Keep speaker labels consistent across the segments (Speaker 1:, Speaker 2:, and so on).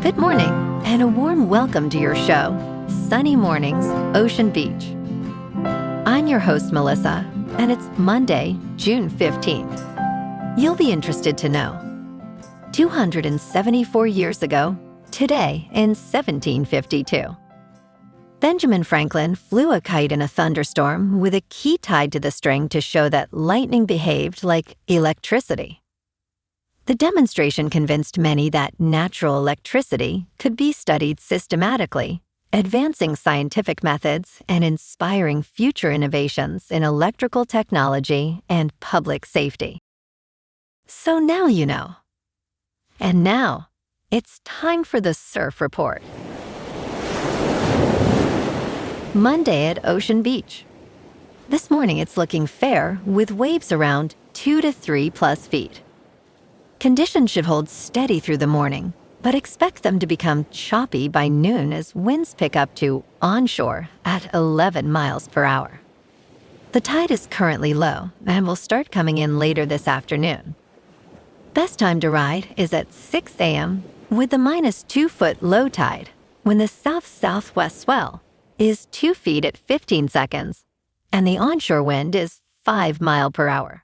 Speaker 1: Good morning, and a warm welcome to your show, Sunny Mornings, Ocean Beach. I'm your host, Melissa, and it's Monday, June 15th. You'll be interested to know. 274 years ago, today in 1752, Benjamin Franklin flew a kite in a thunderstorm with a key tied to the string to show that lightning behaved like electricity. The demonstration convinced many that natural electricity could be studied systematically, advancing scientific methods and inspiring future innovations in electrical technology and public safety. So now you know. And now, it's time for the Surf Report. Monday at Ocean Beach. This morning it's looking fair with waves around 2 to 3 plus feet. Conditions should hold steady through the morning, but expect them to become choppy by noon as winds pick up to onshore at 11 miles per hour. The tide is currently low and will start coming in later this afternoon. Best time to ride is at 6 a.m. with the -2-foot low tide when the south-southwest swell is 2 feet at 15 seconds and the onshore wind is 5 miles per hour.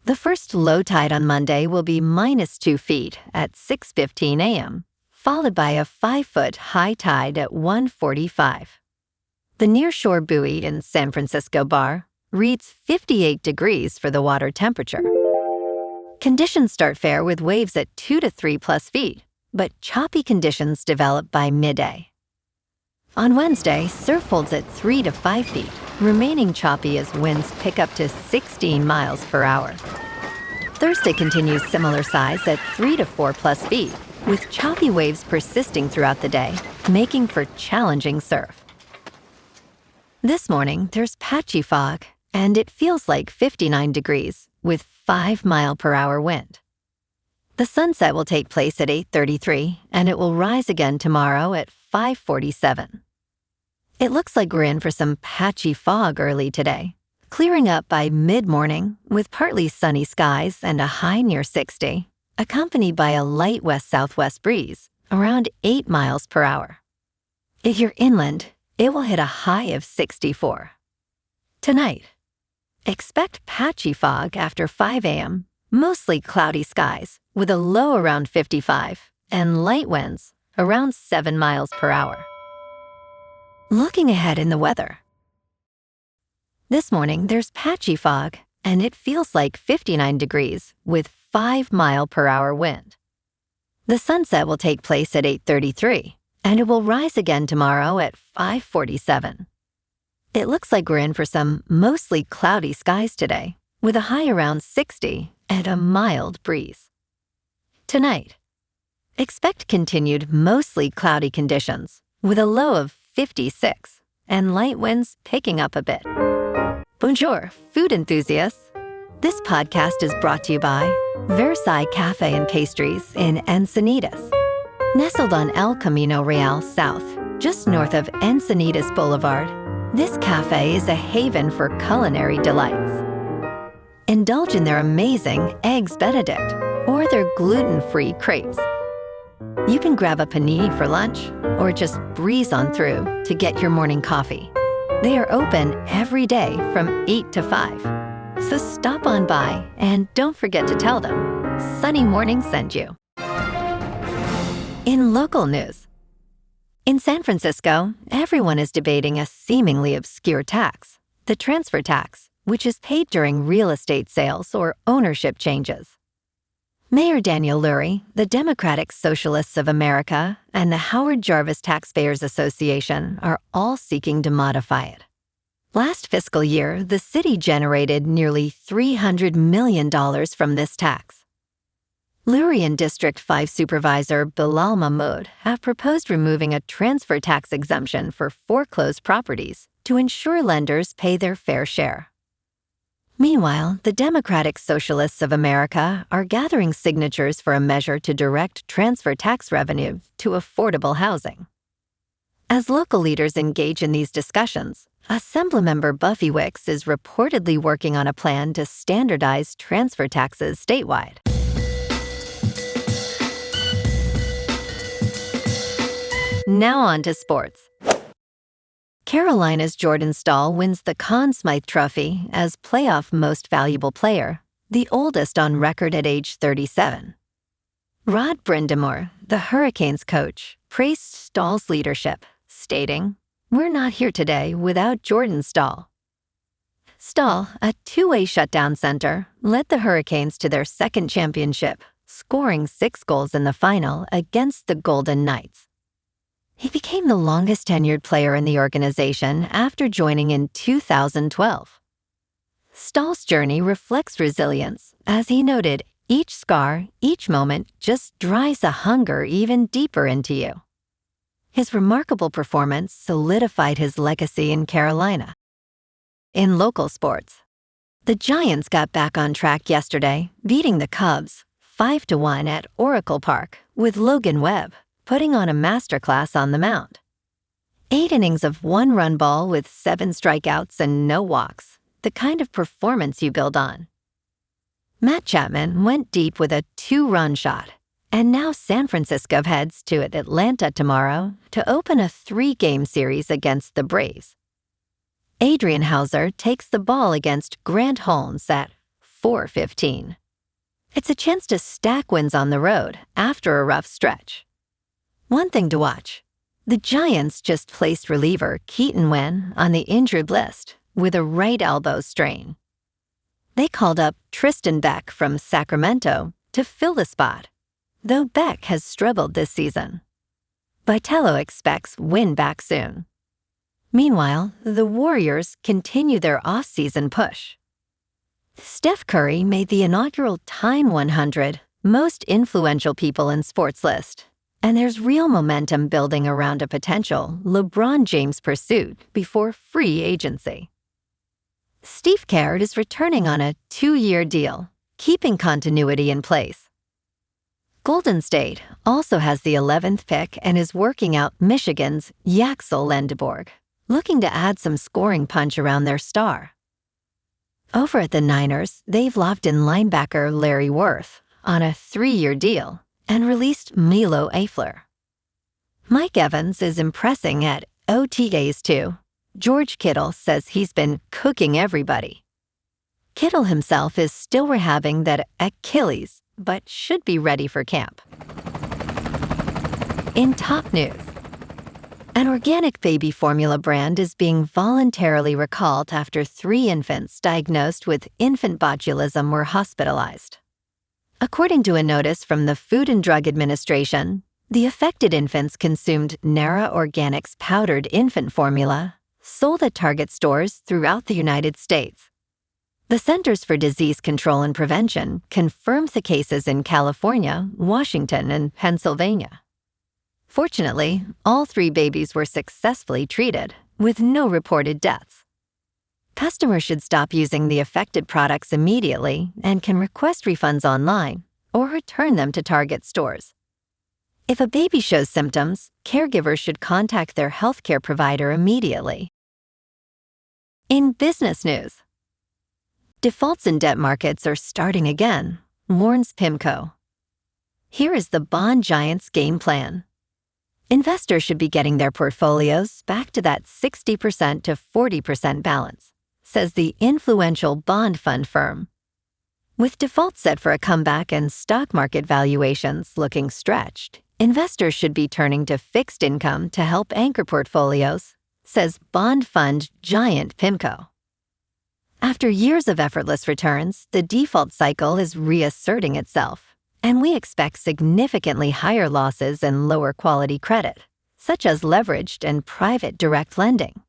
Speaker 1: The first low tide on Monday will be -2 feet at 6:15 a.m., followed by a 5-foot high tide at 1:45. The nearshore buoy in San Francisco Bar reads 58 degrees for the water temperature. Conditions start fair with waves at 2 to 3 plus feet, but choppy conditions develop by midday. On Wednesday, surf holds at 3 to 5 feet, remaining choppy as winds pick up to 16 miles per hour. Thursday continues similar size at 3 to 4 plus feet, with choppy waves persisting throughout the day, making for challenging surf. This morning, there's patchy fog, and it feels like 59 degrees, with 5 mile per hour wind. The sunset will take place at 8:33, and it will rise again tomorrow at 5:47. It looks like we're in for some patchy fog early today, clearing up by mid-morning with partly sunny skies and a high near 60, accompanied by a light west-southwest breeze around 8 miles per hour. If you're inland, it will hit a high of 64. Tonight, expect patchy fog after 5 a.m., mostly cloudy skies with a low around 55 and light winds around 7 miles per hour. Looking ahead in the weather. This morning, there's patchy fog, and it feels like 59 degrees with 5 mile per hour wind. The sunset will take place at 8:33, and it will rise again tomorrow at 5:47. It looks like we're in for some mostly cloudy skies today, with a high around 60 and a mild breeze. Tonight, expect continued mostly cloudy conditions, with a low of 56 and light winds picking up a bit. Bonjour, food enthusiasts. This podcast is brought to you by Versailles Cafe and Pastries in Encinitas. Nestled on El Camino Real South, just north of Encinitas Boulevard, this cafe is a haven for culinary delights. Indulge in their amazing Eggs Benedict or their gluten-free crepes. You can grab a panini for lunch or just breeze on through to get your morning coffee. They are open every day from 8 to 5. So stop on by and don't forget to tell them Sunny Morning sent you. In local news. In San Francisco, everyone is debating a seemingly obscure tax, the transfer tax, which is paid during real estate sales or ownership changes. Mayor Daniel Lurie, the Democratic Socialists of America, and the Howard Jarvis Taxpayers Association are all seeking to modify it. Last fiscal year, the city generated nearly $300 million from this tax. Lurie and District 5 Supervisor Bilal Mahmood have proposed removing a transfer tax exemption for foreclosed properties to ensure lenders pay their fair share. Meanwhile, the Democratic Socialists of America are gathering signatures for a measure to direct transfer tax revenue to affordable housing. As local leaders engage in these discussions, Assemblymember Buffy Wicks is reportedly working on a plan to standardize transfer taxes statewide. Now on to sports. Carolina's Jordan Stahl wins the Conn Smythe Trophy as playoff most valuable player, the oldest on record at age 37. Rod Brind'Amour, the Hurricanes coach, praised Stahl's leadership, stating, "We're not here today without Jordan Stahl." Stahl, a two-way shutdown center, led the Hurricanes to their second championship, scoring 6 goals in the final against the Golden Knights. He became the longest-tenured player in the organization after joining in 2012. Stahl's journey reflects resilience, as he noted, each scar, each moment just drives a hunger even deeper into you. His remarkable performance solidified his legacy in Carolina. In local sports, the Giants got back on track yesterday, beating the Cubs 5-1 at Oracle Park, with Logan Webb putting on a masterclass on the mound. 8 innings of 1-run ball with 7 strikeouts and no walks, the kind of performance you build on. Matt Chapman went deep with a 2-run shot, and now San Francisco heads to Atlanta tomorrow to open a 3-game series against the Braves. Adrian Hauser takes the ball against Grant Holmes at 4:15. It's a chance to stack wins on the road after a rough stretch. One thing to watch, the Giants just placed reliever Keaton Winn on the injured list with a right elbow strain. They called up Tristan Beck from Sacramento to fill the spot, though Beck has struggled this season. Vitello expects Winn back soon. Meanwhile, the Warriors continue their off-season push. Steph Curry made the inaugural Time 100 Most Influential People in Sports list, and there's real momentum building around a potential LeBron James pursuit before free agency. Steve Kerr is returning on a 2-year deal, keeping continuity in place. Golden State also has the 11th pick and is working out Michigan's Yaxel Lendeborg, looking to add some scoring punch around their star. Over at the Niners, they've locked in linebacker Larry Worth on a 3-year deal and released Milo Eifler. Mike Evans is impressing at OTAs too. George Kittle says he's been cooking everybody. Kittle himself is still rehabbing that Achilles, but should be ready for camp. In top news, an organic baby formula brand is being voluntarily recalled after 3 infants diagnosed with infant botulism were hospitalized. According to a notice from the Food and Drug Administration, the affected infants consumed Nara Organics powdered infant formula, sold at Target stores throughout the United States. The Centers for Disease Control and Prevention confirmed the cases in California, Washington, and Pennsylvania. Fortunately, all 3 babies were successfully treated, with no reported deaths. Customers should stop using the affected products immediately and can request refunds online or return them to Target stores. If a baby shows symptoms, caregivers should contact their healthcare provider immediately. In business news, defaults in debt markets are starting again, warns Pimco. Here is the bond giant's game plan. Investors should be getting their portfolios back to that 60% to 40% balance, says the influential bond fund firm. With defaults set for a comeback and stock market valuations looking stretched, investors should be turning to fixed income to help anchor portfolios, says bond fund giant Pimco. After years of effortless returns, the default cycle is reasserting itself, and we expect significantly higher losses and lower quality credit, such as leveraged and private direct lending.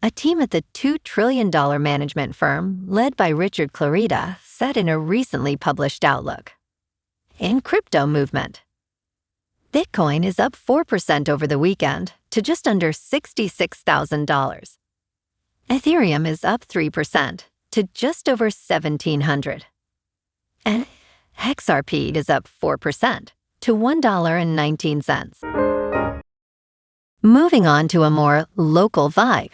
Speaker 1: A team at the $2 trillion management firm, led by Richard Clarida, said in a recently published outlook. In crypto movement, Bitcoin is up 4% over the weekend to just under $66,000. Ethereum is up 3% to just over $1,700. And XRP is up 4% to $1.19. Moving on to a more local vibe.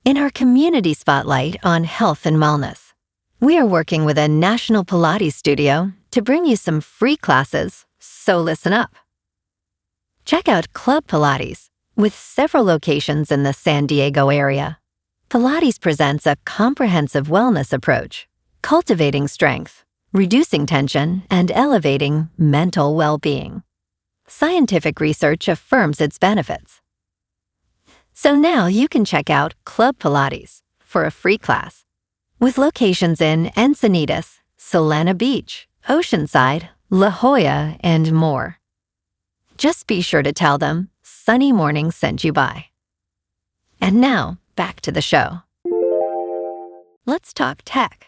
Speaker 1: In our community spotlight on health and wellness, we are working with a national Pilates studio to bring you some free classes, so listen up. Check out Club Pilates, with several locations in the San Diego area. Pilates presents a comprehensive wellness approach, cultivating strength, reducing tension, and elevating mental well-being. Scientific research affirms its benefits. So now you can check out Club Pilates for a free class, with locations in Encinitas, Solana Beach, Oceanside, La Jolla, and more. Just be sure to tell them Sunny Morning sent you by. And now, back to the show. Let's talk tech.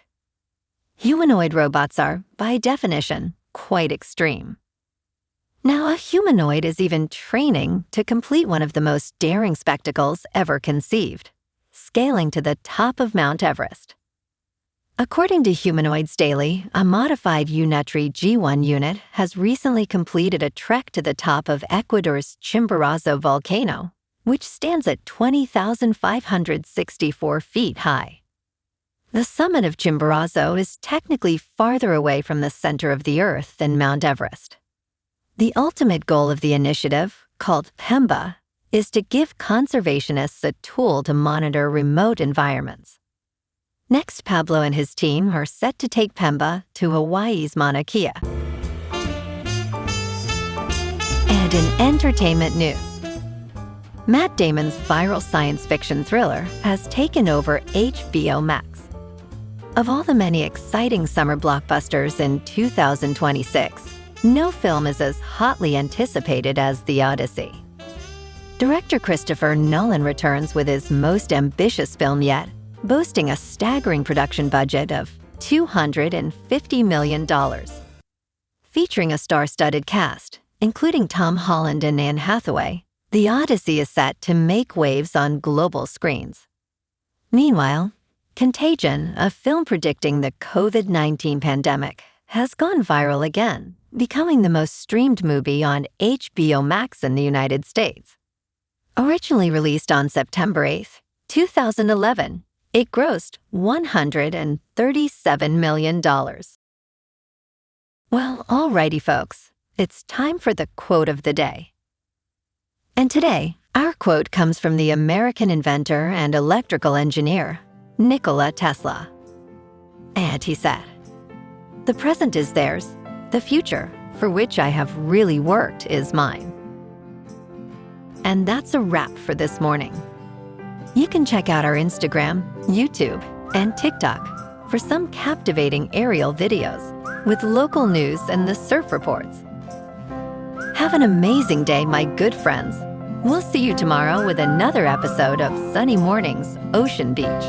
Speaker 1: Humanoid robots are, by definition, quite extreme. Now, a humanoid is even training to complete one of the most daring spectacles ever conceived, scaling to the top of Mount Everest. According to Humanoids Daily, a modified Unetri G1 unit has recently completed a trek to the top of Ecuador's Chimborazo volcano, which stands at 20,564 feet high. The summit of Chimborazo is technically farther away from the center of the Earth than Mount Everest. The ultimate goal of the initiative, called Pemba, is to give conservationists a tool to monitor remote environments. Next, Pablo and his team are set to take Pemba to Hawaii's Mauna Kea. And in entertainment news, Matt Damon's viral science fiction thriller has taken over HBO Max. Of all the many exciting summer blockbusters in 2026, no film is as hotly anticipated as The Odyssey. Director Christopher Nolan returns with his most ambitious film yet, boasting a staggering production budget of $250 million. Featuring a star-studded cast, including Tom Holland and Anne Hathaway, The Odyssey is set to make waves on global screens. Meanwhile, Contagion, a film predicting the COVID-19 pandemic, has gone viral again, becoming the most streamed movie on HBO Max in the United States. Originally released on September 8, 2011, it grossed $137 million. Well, alrighty folks, it's time for the quote of the day. And today, our quote comes from the American inventor and electrical engineer, Nikola Tesla. And he said, "The present is theirs, the future, for which I have really worked, is mine." And that's a wrap for this morning. You can check out our Instagram, YouTube, and TikTok for some captivating aerial videos with local news and the surf reports. Have an amazing day, my good friends. We'll see you tomorrow with another episode of Sunny Mornings, Ocean Beach.